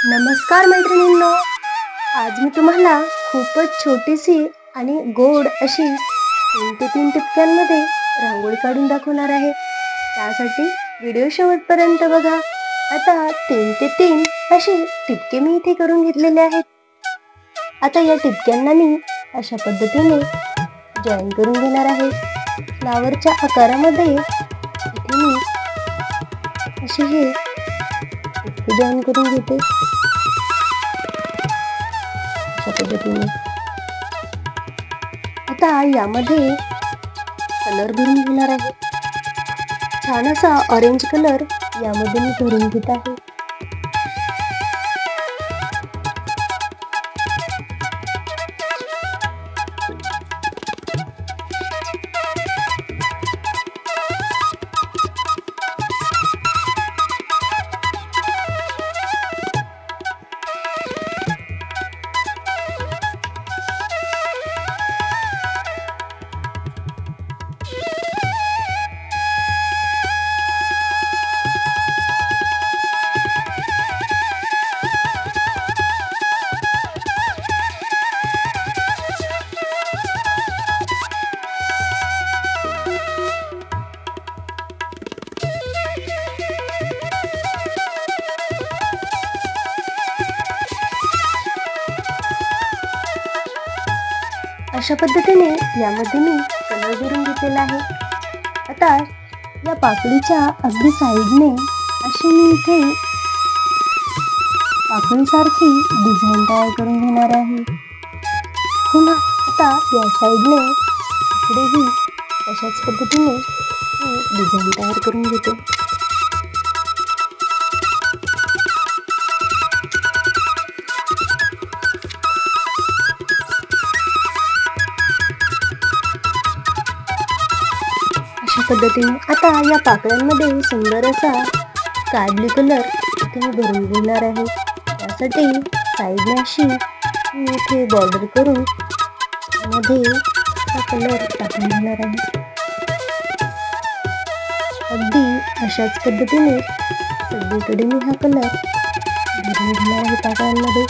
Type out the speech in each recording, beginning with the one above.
नमस्कार मैत्रिणींनो, आज मी तुम्हाला खूपच छोटीशी आणि गोड अशी 3 ते 3 टिपक्यांमध्ये रांगोळी काढून दाखवणार आहे. त्यासाठी व्हिडिओ शेवटपर्यंत बघा. आता 3 ते 3 असे टिपके मी इथे करून घेतलेले आहेत. आता या टिपक्यांना मी अशा पद्धतीने जॉईन करून घेणार आहे. फ्लावरच्या आकारामध्ये इथे मी असे हे टिपके जॉईन करून घेते. अशा पद्धतीने आता यामध्ये कलर भरून घेणार आहे. छान असा ऑरेंज कलर यामध्ये मी भरून घेत आहे. अशा पद्धतीने यामध्ये मी कलर भरून घेतलेला आहे. आता या पाकळीच्या अगदी साईडने अशी मी इथे पाकळीसारखी डिझाईन तयार करून घेणार आहे. पुन्हा आता या साईडने इकडेही अशाच पद्धतीने मी डिझाईन तयार करून घेते. अशा पद्धतीने आता या पाकळ्यांमध्ये सुंदर असा स्काय ब्लू कलर इथे मी भरून घेणार आहे. त्यासाठी साईडने अशी मी इथे बॉर्डर करून मध्ये हा कलर टाकून घेणार आहे. अगदी अशाच पद्धतीने सगळीकडे मी हा कलर भरून घेणार आहे पाकळ्यांमध्ये.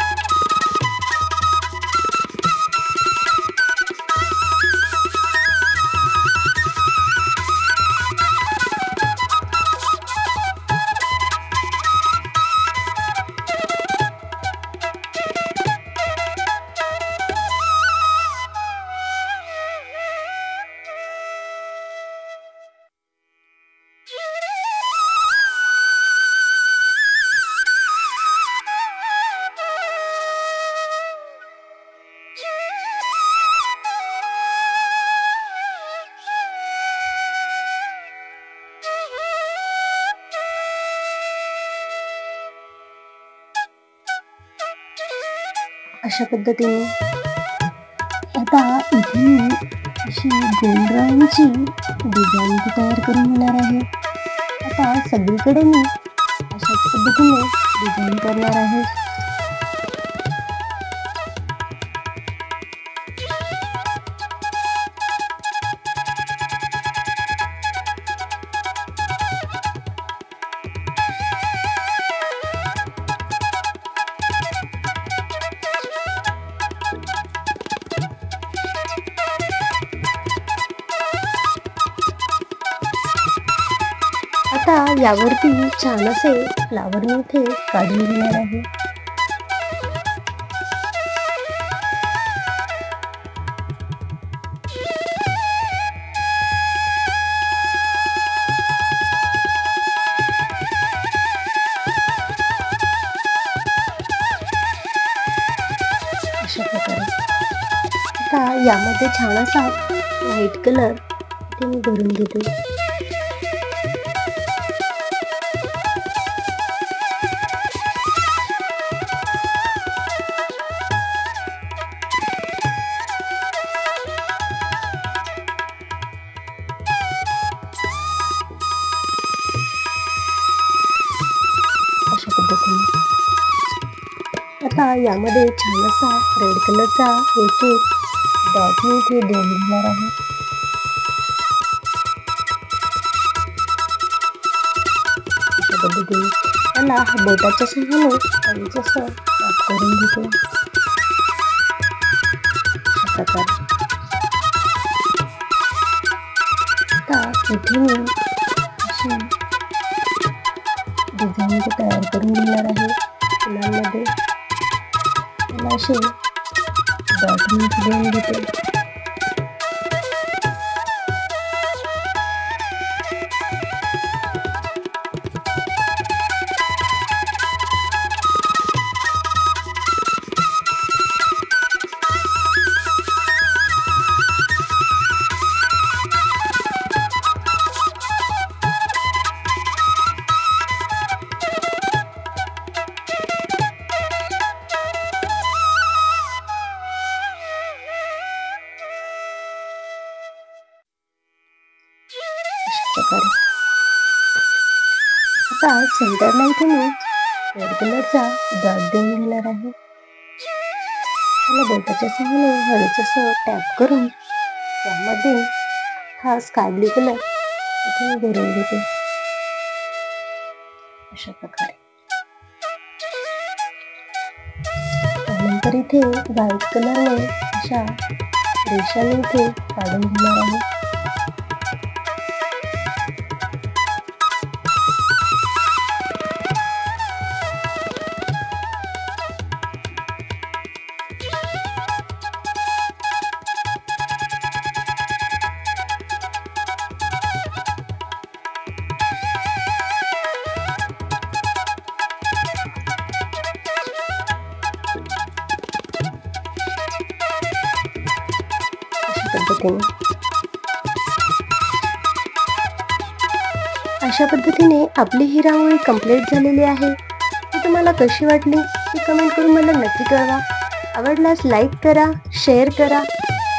अशा पद्धतीने आता इथे मी अशी गोल राऊंडची डिझाईन तयार करून घेणार आहे. आता सगळीकडे मी अशाच पद्धतीने डिझाईन करणार आहे. आता यावरती छान असे फ्लावर मी इथे काढून घेणार आहे. अशा प्रकारे आता यामध्ये छान असा व्हाईट कलर इथे मी भरून घेते. आता यामध्ये छान असा रेड कलरचा एक डॉट मी इथे देऊन घेणार आहे. अशा पद्धतीने त्याला बोटाच्या साहाय्याने हळूच असं टॅप करून घेते. अशा प्रकारे आता इथे मी अशी डिझाईन तयार करून घेणार आहे. फुलांमध्ये त्याला असे डॉट मी देऊन घेते. प्रकारे आता सेंटरला इथे मी रेड कलरचा डॉट देऊन घेणार आहे. त्याला बोटाच्या साहाय्याने हळूच असं टॅप करून त्यामध्ये हा स्काय ब्लू कलर इथे भरून घेते. अशा प्रकारे त्यानंतर इथे व्हाईट कलरने अशा रेषाने इथे काढून घेणार आहे. अशा पद्धतीने आपली ही रांगोळी कंप्लीट झालेली आहे. ती तुम्हाला कशी वाटली ती कमेंट करून मला नक्की कळवा. आवडल्यास लाईक करा, शेअर करा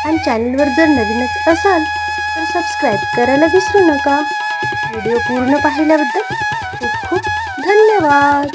आणि चॅनलवर जर नवीनच असाल तर सबस्क्राईब करायला विसरू नका. व्हिडिओ पूर्ण पाहिल्याबद्दल खूप खूप धन्यवाद.